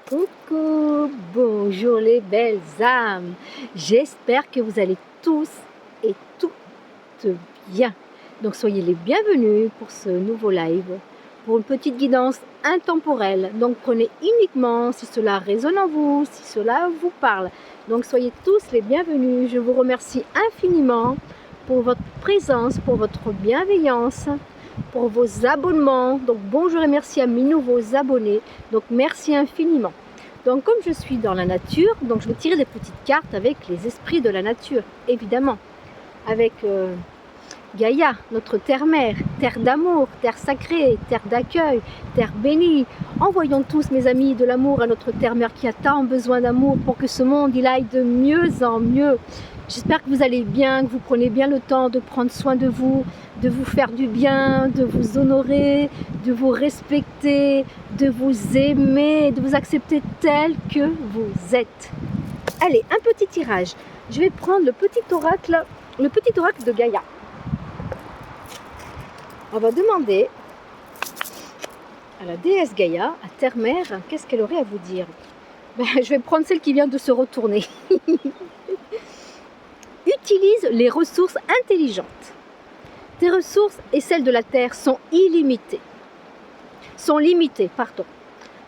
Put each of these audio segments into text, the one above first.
Coucou, bonjour les belles âmes. J'espère que vous allez tous et toutes bien. Donc soyez les bienvenus pour ce nouveau live, pour une petite guidance intemporelle. Donc prenez uniquement si cela résonne en vous, si cela vous parle. Donc soyez tous les bienvenus. Je vous remercie infiniment pour votre présence, pour votre bienveillance, pour vos abonnements. Donc bonjour et merci à mes nouveaux abonnés. Donc merci infiniment. Donc comme je suis dans la nature, donc je vais tirer des petites cartes avec les esprits de la nature, évidemment. Avec Gaïa, notre terre-mère, terre d'amour, terre sacrée, terre d'accueil, terre bénie. Envoyons tous, mes amis, de l'amour à notre terre-mère qui a tant besoin d'amour pour que ce monde il aille de mieux en mieux. J'espère que vous allez bien, que vous prenez bien le temps de prendre soin de vous faire du bien, de vous honorer, de vous respecter, de vous aimer, de vous accepter tel que vous êtes. Allez, un petit tirage. Je vais prendre le petit oracle de Gaïa. On va demander à la déesse Gaïa, à Terre-Mère, qu'est-ce qu'elle aurait à vous dire. Je vais prendre celle qui vient de se retourner. Utilise les ressources intelligentes. Tes ressources et celles de la Terre sont illimitées. Sont limitées, pardon.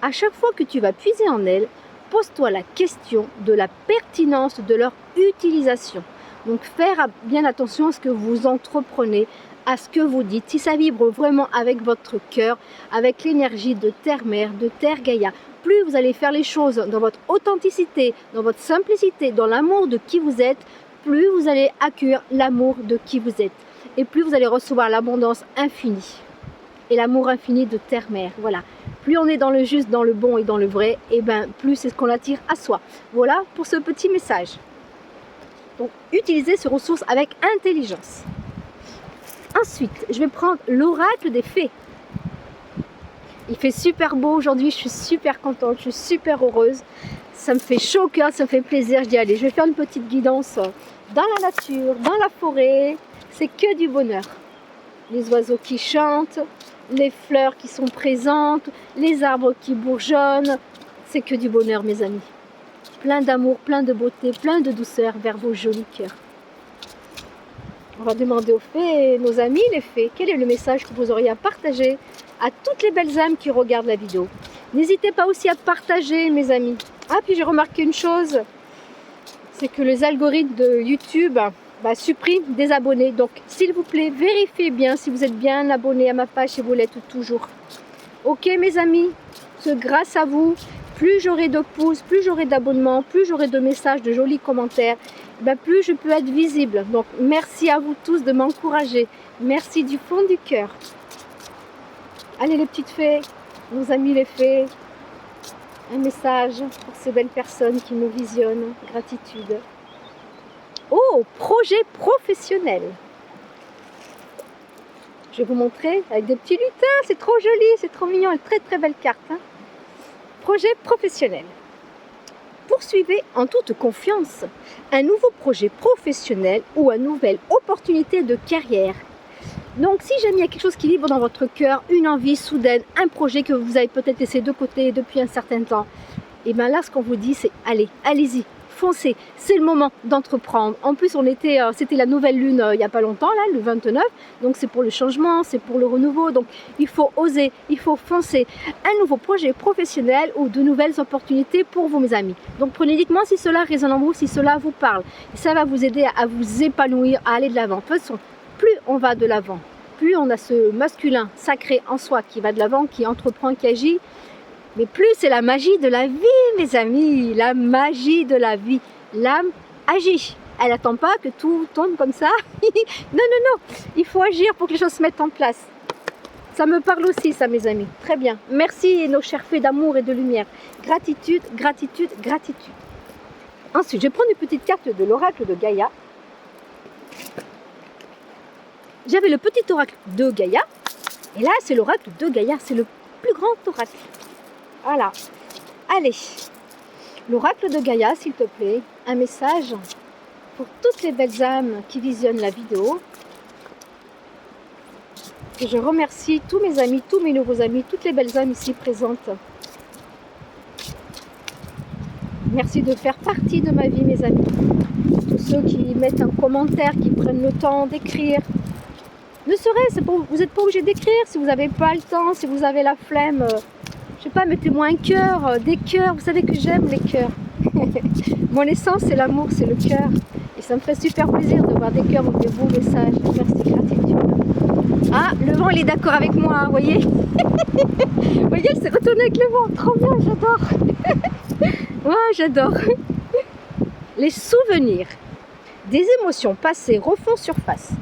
À chaque fois que tu vas puiser en elles, pose-toi la question de la pertinence de leur utilisation. Donc faire bien attention à ce que vous entreprenez, à ce que vous dites. Si ça vibre vraiment avec votre cœur, avec l'énergie de Terre-Mère, de Terre Gaïa, plus vous allez faire les choses dans votre authenticité, dans votre simplicité, dans l'amour de qui vous êtes, plus vous allez accueillir l'amour de qui vous êtes. Et plus vous allez recevoir l'abondance infinie. Et l'amour infini de Terre-Mère. Voilà. Plus on est dans le juste, dans le bon et dans le vrai, et ben plus c'est ce qu'on attire à soi. Voilà pour ce petit message. Donc, utilisez ces ressources avec intelligence. Ensuite, je vais prendre l'oracle des fées. Il fait super beau aujourd'hui, je suis super contente, je suis super heureuse. Ça me fait chaud au cœur, ça me fait plaisir. Je dis allez, je vais faire une petite guidance dans la nature, dans la forêt. C'est que du bonheur. Les oiseaux qui chantent, les fleurs qui sont présentes, les arbres qui bourgeonnent. C'est que du bonheur, mes amis. Plein d'amour, plein de beauté, plein de douceur vers vos jolis cœurs. On va demander aux fées, nos amis les fées, quel est le message que vous auriez à partager à toutes les belles âmes qui regardent la vidéo. N'hésitez pas aussi à partager, mes amis. Ah, puis j'ai remarqué une chose, c'est que les algorithmes de YouTube suppriment des abonnés. Donc, s'il vous plaît, vérifiez bien si vous êtes bien abonné à ma page et vous l'êtes toujours. Ok, mes amis, grâce à vous, plus j'aurai de pouces, plus j'aurai d'abonnements, plus j'aurai de messages, de jolis commentaires, plus je peux être visible. Donc, merci à vous tous de m'encourager. Merci du fond du cœur. Allez, les petites fées, nos amis les fées, un message pour ces belles personnes qui nous visionnent. Gratitude. Oh, projet professionnel. Je vais vous montrer avec des petits lutins. C'est trop joli, c'est trop mignon. Une très très belle carte. Hein. Projet professionnel. Poursuivez en toute confiance un nouveau projet professionnel ou une nouvelle opportunité de carrière. Donc si jamais il y a quelque chose qui vibre dans votre cœur, une envie soudaine, un projet que vous avez peut-être laissé de côté depuis un certain temps, et bien là ce qu'on vous dit c'est allez, allez-y, foncez, c'est le moment d'entreprendre. En plus c'était la nouvelle lune il n'y a pas longtemps, là, le 29, donc c'est pour le changement, c'est pour le renouveau, donc il faut oser, il faut foncer. Un nouveau projet professionnel ou de nouvelles opportunités pour vous mes amis. Donc prenez uniquement si cela résonne en vous, si cela vous parle. Et ça va vous aider à vous épanouir, à aller de l'avant. De toute façon, plus on va de l'avant, plus on a ce masculin sacré en soi qui va de l'avant, qui entreprend, qui agit, mais plus c'est la magie de la vie, mes amis, la magie de la vie. L'âme agit. Elle n'attend pas que tout tombe comme ça. Non, non, non. Il faut agir pour que les choses se mettent en place. Ça me parle aussi, ça, mes amis. Très bien. Merci, nos chers fées d'amour et de lumière. Gratitude, gratitude, gratitude. Ensuite, je vais prendre une petite carte de l'oracle de Gaïa. J'avais le petit oracle de Gaïa. Et là, c'est l'oracle de Gaïa. C'est le plus grand oracle. Voilà. Allez. L'oracle de Gaïa, s'il te plaît. Un message pour toutes les belles âmes qui visionnent la vidéo. Et je remercie tous mes amis, tous mes nouveaux amis, toutes les belles âmes ici présentes. Merci de faire partie de ma vie, mes amis. Tous ceux qui mettent un commentaire, qui prennent le temps d'écrire. Ne serait-ce, vous n'êtes pas obligé d'écrire si vous n'avez pas le temps, si vous avez la flemme. Je sais pas, mettez-moi un cœur, des cœurs. Vous savez que j'aime les cœurs. Mon essence, c'est l'amour, c'est le cœur. Et ça me fait super plaisir de voir des cœurs ou des beaux messages. Merci, gratitude. Ah, le vent, il est d'accord avec moi, vous voyez. Vous voyez, elle s'est retournée avec le vent. Trop bien, j'adore. Ouais, j'adore. Les souvenirs des émotions passées refont surface.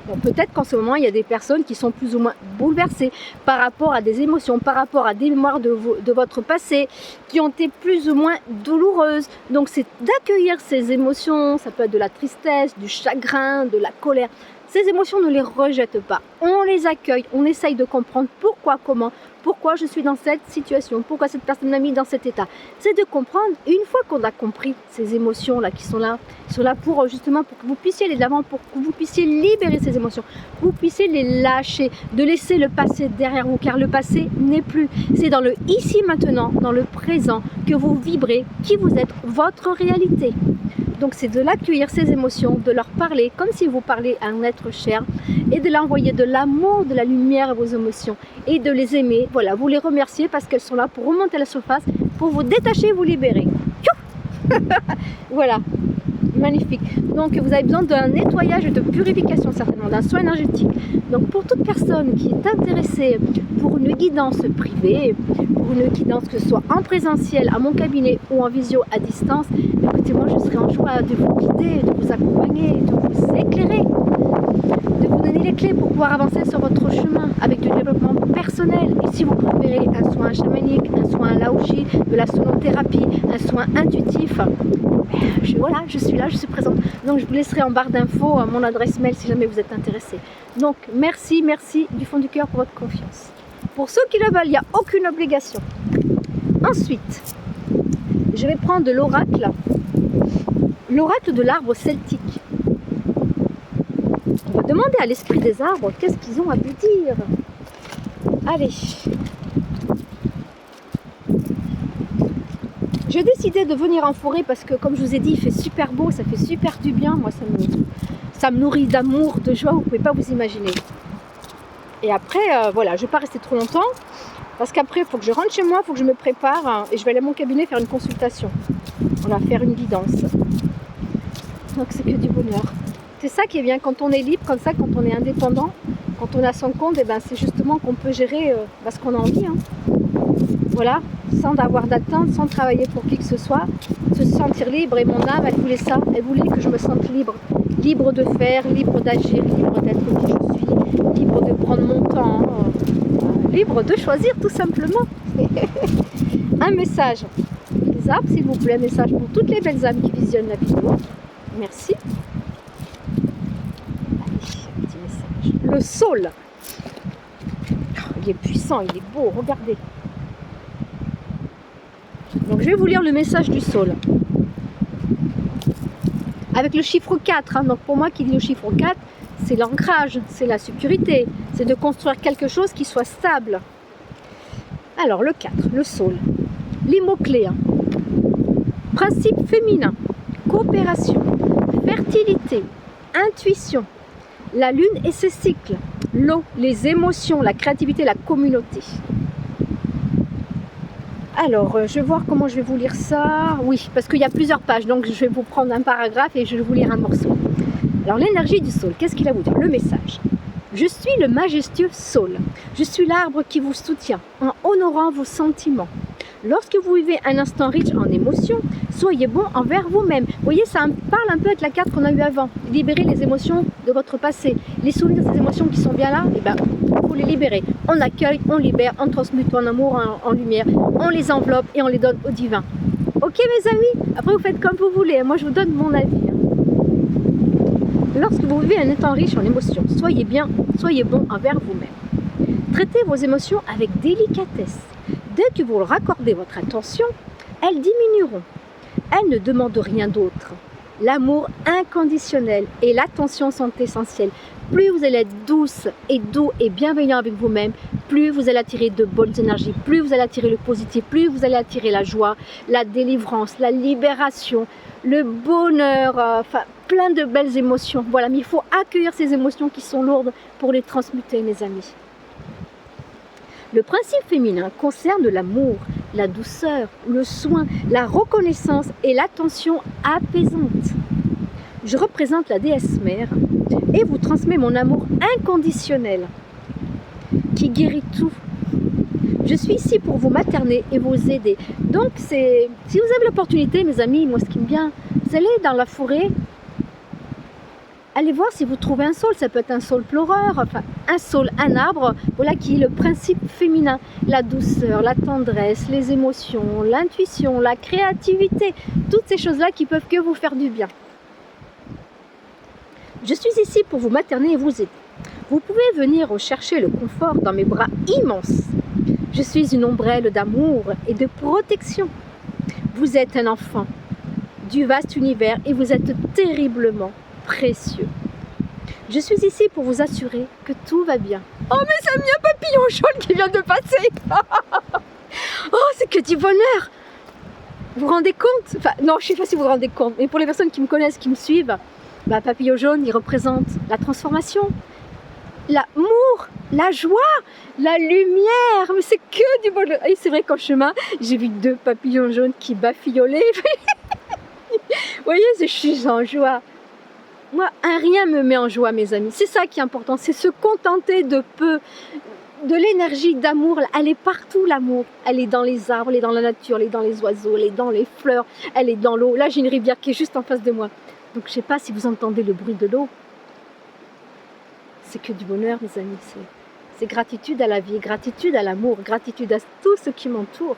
Bon, peut-être qu'en ce moment, il y a des personnes qui sont plus ou moins bouleversées par rapport à des émotions, par rapport à des mémoires de votre passé, qui ont été plus ou moins douloureuses. Donc, c'est d'accueillir ces émotions. Ça peut être de la tristesse, du chagrin, de la colère. Ces émotions, ne les rejette pas. On les accueille, on essaye de comprendre pourquoi, comment, pourquoi je suis dans cette situation, pourquoi cette personne m'a mis dans cet état. C'est de comprendre, et une fois qu'on a compris ces émotions-là qui sont là pour justement pour que vous puissiez aller de l'avant, pour que vous puissiez libérer ces émotions, que vous puissiez les lâcher, de laisser le passé derrière vous, car le passé n'est plus. C'est dans le ici maintenant, dans le présent, que vous vibrez, qui vous êtes, votre réalité. Donc c'est de l'accueillir, ces émotions, de leur parler comme si vous parlez à un être cher et de l'envoyer de l'amour, de la lumière à vos émotions et de les aimer. Voilà, vous les remerciez parce qu'elles sont là pour remonter à la surface, pour vous détacher, vous libérer. Voilà, magnifique. Donc vous avez besoin d'un nettoyage et de purification certainement, d'un soin énergétique. Donc pour toute personne qui est intéressée pour une guidance privée, pour une guidance que ce soit en présentiel, à mon cabinet ou en visio à distance, écoutez, moi je serai en joie de vous guider, de vous accompagner, de vous éclairer, de vous donner les clés pour pouvoir avancer sur votre chemin avec du développement personnel. Et si vous préférez un soin chamanique, un soin laoshi, de la sonothérapie, un soin intuitif, voilà, je suis là, je suis présente. Donc je vous laisserai en barre d'infos mon adresse mail si jamais vous êtes intéressé. Donc merci du fond du cœur pour votre confiance. Pour ceux qui le veulent, il n'y a aucune obligation. Ensuite, je vais prendre de l'oracle de l'arbre celtique. On va demander à l'esprit des arbres qu'est-ce qu'ils ont à vous dire. Allez. J'ai décidé de venir en forêt parce que, comme je vous ai dit, il fait super beau, ça fait super du bien. Moi, ça me nourrit d'amour, de joie, vous ne pouvez pas vous imaginer. Et après, voilà, je ne vais pas rester trop longtemps parce qu'après, il faut que je rentre chez moi, il faut que je me prépare et je vais aller à mon cabinet faire une consultation. On va faire une guidance. Donc, c'est que du bonheur. C'est ça qui est bien quand on est libre, comme ça, quand on est indépendant, quand on a son compte, et ben, c'est justement qu'on peut gérer ce qu'on a envie. Hein. Voilà, sans avoir d'attente, sans travailler pour qui que ce soit, se sentir libre. Et mon âme, elle voulait ça, elle voulait que je me sente libre. Libre de faire, libre d'agir, libre d'être qui je suis, libre de prendre mon temps, libre de choisir tout simplement. Un message, les arbres s'il vous plaît, un message pour toutes les belles âmes qui visionnent la vidéo. Merci. Allez, un petit message. Le saule. Il est puissant, il est beau, regardez. Donc je vais vous lire le message du saule. Avec le chiffre 4, hein. Donc pour moi qui dit le chiffre 4, c'est l'ancrage, c'est la sécurité, c'est de construire quelque chose qui soit stable. Alors le 4, le saule. Les mots-clés. Hein. Principe féminin, coopération, fertilité, intuition, la lune et ses cycles, l'eau, les émotions, la créativité, la communauté. Alors, je vais voir comment je vais vous lire ça. Oui, parce qu'il y a plusieurs pages, donc je vais vous prendre un paragraphe et je vais vous lire un morceau. Alors, l'énergie du saule, qu'est-ce qu'il a à vous dire? Le message. Je suis le majestueux saule. Je suis l'arbre qui vous soutient en honorant vos sentiments. Lorsque vous vivez un instant riche en émotions, soyez bon envers vous-même. Vous voyez, ça parle un peu avec la carte qu'on a eue avant. Libérez les émotions de votre passé. Les souvenirs de ces émotions qui sont bien là, eh ben, faut les libérer. On accueille, on libère, on transmute en amour, en lumière. On les enveloppe et on les donne au divin. Ok mes amis? Après vous faites comme vous voulez. Moi je vous donne mon avis. Lorsque vous vivez un instant riche en émotions, soyez bien, soyez bon envers vous-même. Traitez vos émotions avec délicatesse. Dès que vous leur accordez votre attention, elles diminueront. Elles ne demandent rien d'autre. L'amour inconditionnel et l'attention sont essentiels. plus vous allez être douce et doux et bienveillant avec vous-même, plus vous allez attirer de bonnes énergies, plus vous allez attirer le positif, plus vous allez attirer la joie, la délivrance, la libération, le bonheur, enfin plein de belles émotions. Voilà, mais il faut accueillir ces émotions qui sont lourdes pour les transmuter, mes amis. Le principe féminin concerne l'amour, la douceur, le soin, la reconnaissance et l'attention apaisante. Je représente la déesse mère et vous transmets mon amour inconditionnel qui guérit tout. Je suis ici pour vous materner et vous aider. Donc, si vous avez l'opportunité, mes amis, moi ce qui me vient, vous allez dans la forêt, allez voir si vous trouvez un saule, ça peut être un saule pleureur, enfin un saule, un arbre, voilà qui est le principe féminin, la douceur, la tendresse, les émotions, l'intuition, la créativité, toutes ces choses-là qui peuvent que vous faire du bien. Je suis ici pour vous materner et vous aider. Vous pouvez venir rechercher le confort dans mes bras immenses. Je suis une ombrelle d'amour et de protection. Vous êtes un enfant du vaste univers et vous êtes terriblement précieux. Je suis ici pour vous assurer que tout va bien. Oh, mes amis, un papillon jaune qui vient de passer. Oh, c'est que du bonheur. Vous vous rendez compte? Enfin, non, je ne sais pas si vous vous rendez compte, mais pour les personnes qui me connaissent, qui me suivent, bah, papillon jaune, il représente la transformation, l'amour, la joie, la lumière. Mais c'est que du bonheur. Et c'est vrai qu'en chemin, j'ai vu 2 papillons jaunes qui bafiolaient. Vous voyez, je suis en joie. Moi, un rien me met en joie, mes amis. C'est ça qui est important, c'est se contenter de peu, de l'énergie d'amour. Elle est partout, l'amour. Elle est dans les arbres, elle est dans la nature, elle est dans les oiseaux, elle est dans les fleurs, elle est dans l'eau. Là, j'ai une rivière qui est juste en face de moi. Donc, je ne sais pas si vous entendez le bruit de l'eau. C'est que du bonheur, mes amis. C'est gratitude à la vie, gratitude à l'amour, gratitude à tout ce qui m'entoure.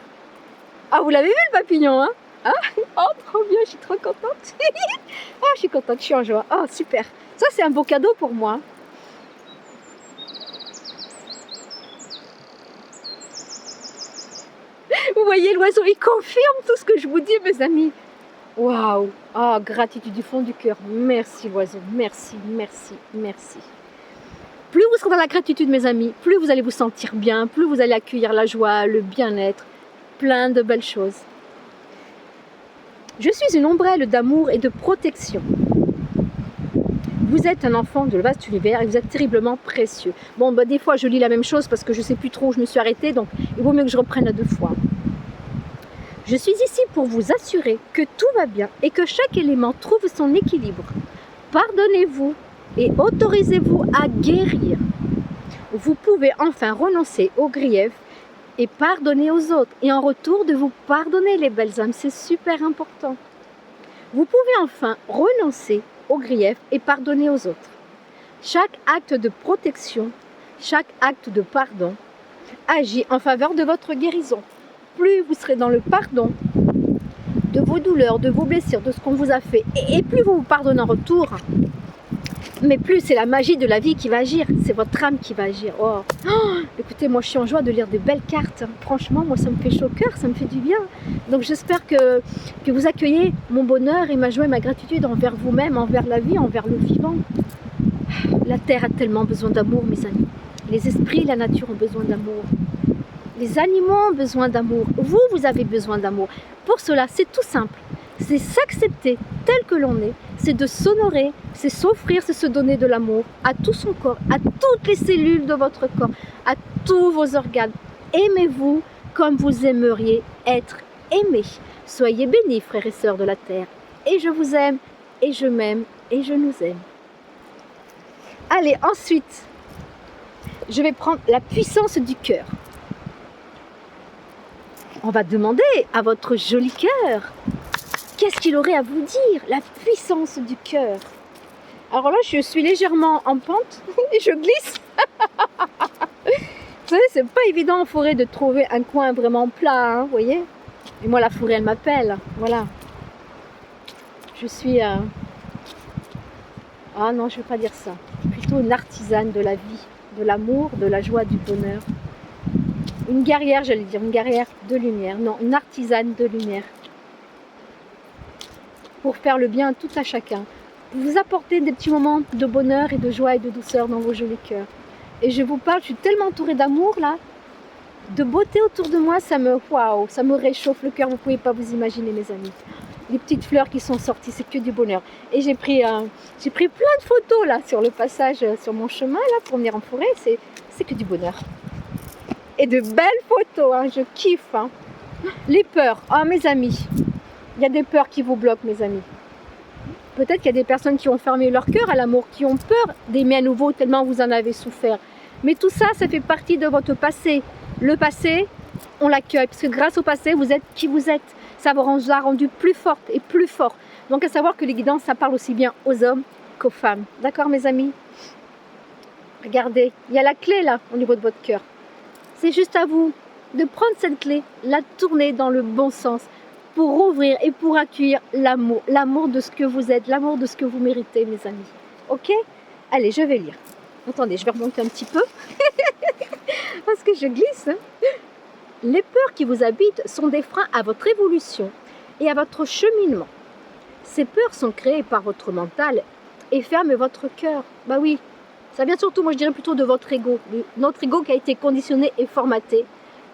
Ah, vous l'avez vu, le papillon, hein? Ah, oh, trop bien, je suis trop contente. Ah, je suis contente, je suis en joie. Oh, super. Ça, c'est un beau cadeau pour moi. Vous voyez, l'oiseau, il confirme tout ce que je vous dis, mes amis. Waouh. Oh, gratitude du fond du cœur. Merci, l'oiseau. Merci, merci, merci. Plus vous serez dans la gratitude, mes amis, plus vous allez vous sentir bien, plus vous allez accueillir la joie, le bien-être, plein de belles choses. Je suis une ombrelle d'amour et de protection. Vous êtes un enfant de vaste univers et vous êtes terriblement précieux. Bon, bah, des fois, je lis la même chose parce que je ne sais plus trop où je me suis arrêtée, donc il vaut mieux que je reprenne à 2 fois. Je suis ici pour vous assurer que tout va bien et que chaque élément trouve son équilibre. Pardonnez-vous et autorisez-vous à guérir. Vous pouvez enfin renoncer aux griefs et pardonner aux autres. Et en retour de vous pardonner, les belles âmes, c'est super important. Vous pouvez enfin renoncer aux griefs et pardonner aux autres. Chaque acte de protection, chaque acte de pardon agit en faveur de votre guérison. Plus vous serez dans le pardon de vos douleurs, de vos blessures, de ce qu'on vous a fait, et plus vous vous pardonnez en retour, mais plus c'est la magie de la vie qui va agir, c'est votre âme qui va agir. Oh. Oh, écoutez, moi je suis en joie de lire de belles cartes. Franchement, moi ça me fait chaud au cœur, ça me fait du bien. Donc j'espère que vous accueillez mon bonheur et ma joie et ma gratitude envers vous-même, envers la vie, envers le vivant. La terre a tellement besoin d'amour, mes amis. Les esprits, la nature ont besoin d'amour. Les animaux ont besoin d'amour. Vous, vous avez besoin d'amour. Pour cela, c'est tout simple. C'est s'accepter tel que l'on est, c'est de s'honorer, c'est s'offrir, c'est se donner de l'amour à tout son corps, à toutes les cellules de votre corps, à tous vos organes. Aimez-vous comme vous aimeriez être aimé. Soyez bénis, frères et sœurs de la terre. Et je vous aime, et je m'aime, et je nous aime. Allez, ensuite, je vais prendre la puissance du cœur. On va demander à votre joli cœur, qu'est-ce qu'il aurait à vous dire? La puissance du cœur. Alors là, je suis légèrement en pente et je glisse. Vous savez, c'est pas évident en forêt de trouver un coin vraiment plat, hein, vous voyez? Et moi, la forêt, elle m'appelle. Voilà. Je suis... Ah non, je ne vais pas dire ça. Plutôt une artisane de la vie, de l'amour, de la joie, du bonheur. Une guerrière, j'allais dire, une guerrière de lumière. Non, une artisane de lumière. Pour faire le bien à tout à chacun. vous apporter des petits moments de bonheur et de joie et de douceur dans vos jolis cœurs. Et je vous parle, je suis tellement entourée d'amour là, de beauté autour de moi, waouh, ça me réchauffe le cœur, vous ne pouvez pas vous imaginer mes amis. Les petites fleurs qui sont sorties, c'est que du bonheur. Et j'ai pris plein de photos là sur le passage, sur mon chemin là pour venir en forêt, c'est que du bonheur. Et de belles photos, hein, je kiffe. Hein. Les peurs, mes amis, il y a des peurs qui vous bloquent mes amis. Peut-être qu'il y a des personnes qui ont fermé leur cœur à l'amour, qui ont peur d'aimer à nouveau tellement vous en avez souffert. Mais tout ça, ça fait partie de votre passé. Le passé, on l'accueille, parce que grâce au passé, vous êtes qui vous êtes. Ça vous a rendu plus forte et plus fort. Donc à savoir que les guidances, ça parle aussi bien aux hommes qu'aux femmes. D'accord mes amis? Regardez, il y a la clé là, au niveau de votre cœur. C'est juste à vous de prendre cette clé, la tourner dans le bon sens, pour ouvrir et pour accueillir l'amour de ce que vous êtes, l'amour de ce que vous méritez, mes amis. Ok? Allez, je vais lire. Attendez, je vais remonter un petit peu, parce que je glisse. Hein. Les peurs qui vous habitent sont des freins à votre évolution et à votre cheminement. Ces peurs sont créées par votre mental et ferment votre cœur. Bah oui, ça vient surtout, moi je dirais plutôt de votre ego. Notre ego qui a été conditionné et formaté.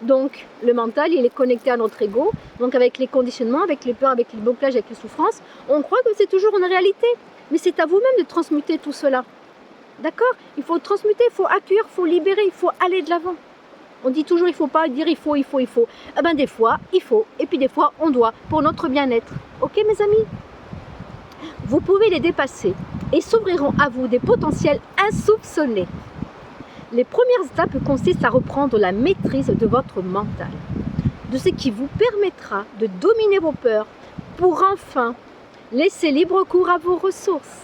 Donc, le mental, il est connecté à notre ego. Donc, avec les conditionnements, avec les peurs, avec les blocages, avec les souffrances, on croit que c'est toujours une réalité. Mais c'est à vous-même de transmuter tout cela. D'accord? Il faut transmuter, il faut accueillir, il faut libérer, il faut aller de l'avant. On dit toujours, il ne faut pas dire il faut. Eh bien, des fois, il faut. Et puis, des fois, on doit, pour notre bien-être. Ok, mes amis? Vous pouvez les dépasser et s'ouvriront à vous des potentiels insoupçonnés. Les premières étapes consistent à reprendre la maîtrise de votre mental, de ce qui vous permettra de dominer vos peurs pour enfin laisser libre cours à vos ressources.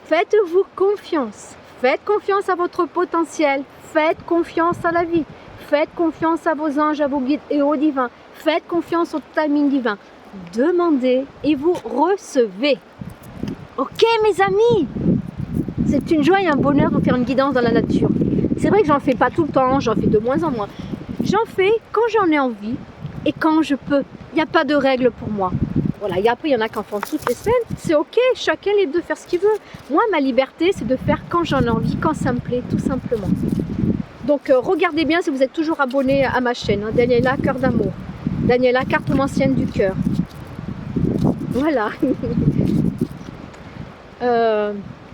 Faites-vous confiance, faites confiance à votre potentiel, faites confiance à la vie, faites confiance à vos anges, à vos guides et au divin, faites confiance au timing divin. Demandez et vous recevez. Ok mes amis? C'est une joie et un bonheur de faire une guidance dans la nature. C'est vrai que j'en fais pas tout le temps, j'en fais de moins en moins. J'en fais quand j'en ai envie et quand je peux. Il n'y a pas de règle pour moi. Voilà, et après il y en a qui en font toutes les semaines. C'est ok, chacun est libre de faire ce qu'il veut. Moi, ma liberté, c'est de faire quand j'en ai envie, quand ça me plaît, tout simplement. Donc regardez bien si vous êtes toujours abonné à ma chaîne, hein, Daniela Cœur d'amour. Daniela, cartomancienne du cœur. Voilà.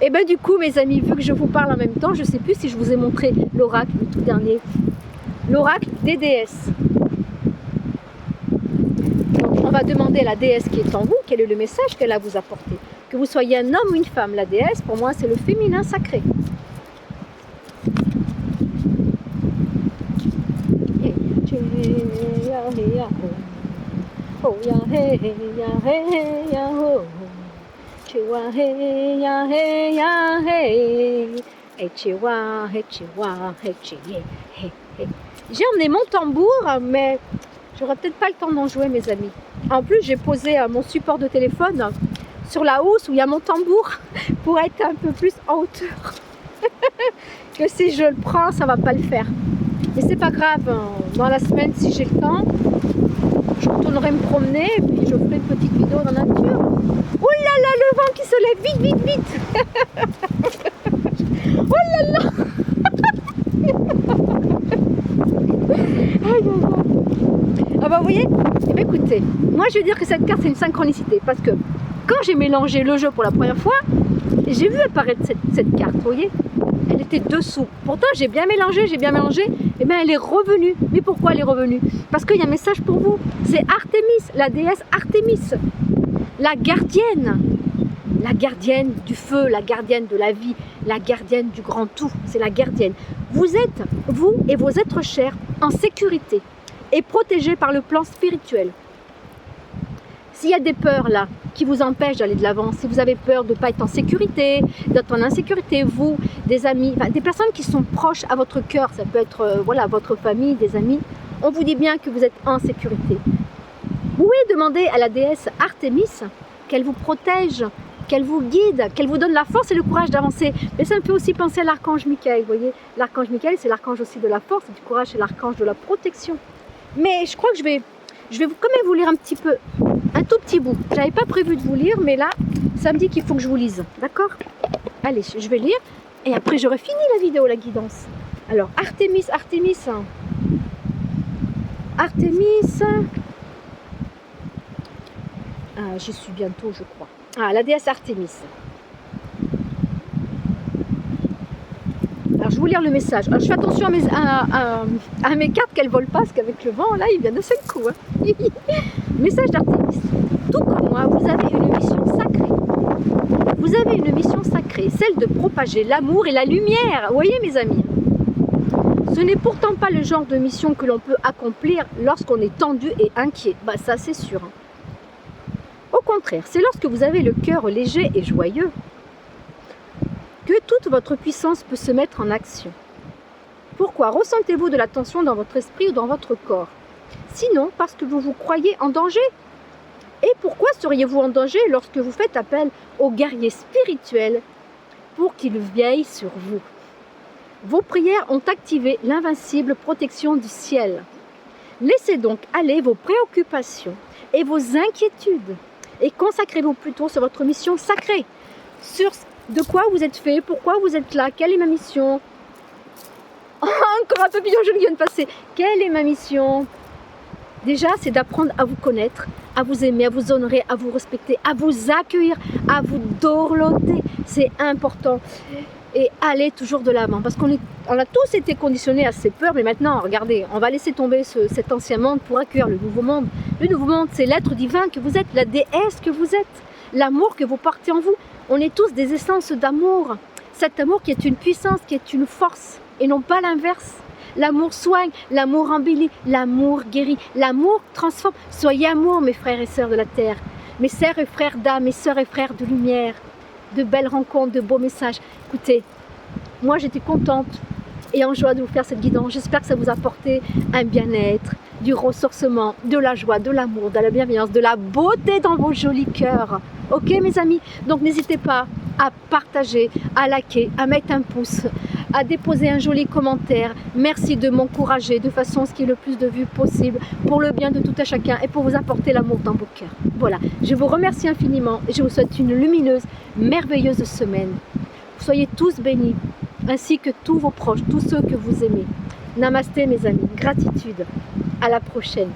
Et bien du coup mes amis, vu que je vous parle en même temps, je ne sais plus si je vous ai montré l'oracle, le tout dernier. L'oracle des déesses. Donc, on va demander à la déesse qui est en vous, quel est le message qu'elle a à vous apporter. Que vous soyez un homme ou une femme, la déesse, pour moi c'est le féminin sacré. J'ai emmené mon tambour, mais j'aurai peut-être pas le temps d'en jouer mes amis. En plus j'ai posé mon support de téléphone sur la housse où il y a mon tambour pour être un peu plus en hauteur. Que si je le prends ça va pas le faire. Mais c'est pas grave, dans la semaine si j'ai le temps, je retournerai me promener et puis je ferai une petite vidéo dans la nature. Oh là là, le vent qui se lève, vite, vite, vite. Oh là là. Aïe, aïe, aïe. Ah bah vous voyez, eh bien, écoutez, moi je vais dire que cette carte c'est une synchronicité parce que quand j'ai mélangé le jeu pour la première fois, j'ai vu apparaître cette carte, vous voyez, elle était dessous. Pourtant j'ai bien mélangé, et bien elle est revenue. Mais pourquoi elle est revenue? Parce qu'il y a un message pour vous. C'est Artémis, la déesse Artémis, la gardienne du feu, la gardienne de la vie, la gardienne du grand tout, c'est la gardienne. Vous êtes, vous et vos êtres chers, en sécurité et protégés par le plan spirituel. S'il y a des peurs là qui vous empêchent d'aller de l'avant, si vous avez peur de ne pas être en sécurité, d'être en insécurité, vous, des amis, enfin, des personnes qui sont proches à votre cœur, ça peut être voilà, votre famille, des amis, on vous dit bien que vous êtes en sécurité. Vous pouvez demander à la déesse Artémis qu'elle vous protège, qu'elle vous guide, qu'elle vous donne la force et le courage d'avancer. Mais ça me fait aussi penser à l'archange Michael, vous voyez. L'archange Michael, c'est l'archange aussi de la force, du courage, c'est l'archange de la protection. Mais je crois que je vais quand même vous lire un petit peu un tout petit bout. J'avais pas prévu de vous lire, mais là, ça me dit qu'il faut que je vous lise. D'accord? Allez, je vais lire. Et après, j'aurai fini la vidéo, la guidance. Alors, Artémis. Ah, j'y suis bientôt, je crois. Ah, la déesse Artémis. Alors, je vais vous lire le message. Alors, je fais attention à mes cartes qu'elles ne volent pas, parce qu'avec le vent, là, il vient de seul coup. Hein. Message d'Artémis. Tout comme moi, vous avez une mission sacrée. Vous avez une mission sacrée, celle de propager l'amour et la lumière. Vous voyez, mes amis? Ce n'est pourtant pas le genre de mission que l'on peut accomplir lorsqu'on est tendu et inquiet. Bah, ça, c'est sûr. Hein. Au contraire, c'est lorsque vous avez le cœur léger et joyeux que toute votre puissance peut se mettre en action. Pourquoi ressentez-vous de la tension dans votre esprit ou dans votre corps? Sinon, parce que vous vous croyez en danger. Et pourquoi seriez-vous en danger lorsque vous faites appel aux guerriers spirituels pour qu'ils veillent sur vous? Vos prières ont activé l'invincible protection du ciel. Laissez donc aller vos préoccupations et vos inquiétudes et consacrez-vous plutôt sur votre mission sacrée, sur de quoi vous êtes fait, pourquoi vous êtes là, quelle est ma mission. Oh, encore un papillon joli vient de passer. Quelle est ma mission? Déjà, c'est d'apprendre à vous connaître, à vous aimer, à vous honorer, à vous respecter, à vous accueillir, à vous dorloter. C'est important. Et aller toujours de l'avant. Parce qu'on a tous été conditionnés à ces peurs, mais maintenant, regardez, on va laisser tomber cet ancien monde pour accueillir le nouveau monde. Le nouveau monde, c'est l'être divin que vous êtes, la déesse que vous êtes, l'amour que vous portez en vous. On est tous des essences d'amour. Cet amour qui est une puissance, qui est une force, et non pas l'inverse. L'amour soigne, l'amour embellit, l'amour guérit, l'amour transforme. Soyez amour, mes frères et sœurs de la terre, mes sœurs et frères d'âme, mes sœurs et frères de lumière. De belles rencontres, de beaux messages. Écoutez, moi j'étais contente et en joie de vous faire cette guidance. J'espère que ça vous a apporté un bien-être, du ressourcement, de la joie, de l'amour, de la bienveillance, de la beauté dans vos jolis cœurs. Ok mes amis? Donc n'hésitez pas à partager, à liker, à mettre un pouce, à déposer un joli commentaire. Merci de m'encourager de façon à ce qu'il y ait le plus de vues possible pour le bien de tout à chacun et pour vous apporter l'amour dans vos cœurs. Voilà, je vous remercie infiniment et je vous souhaite une lumineuse, merveilleuse semaine. Soyez tous bénis, ainsi que tous vos proches, tous ceux que vous aimez. Namasté mes amis, gratitude. À la prochaine.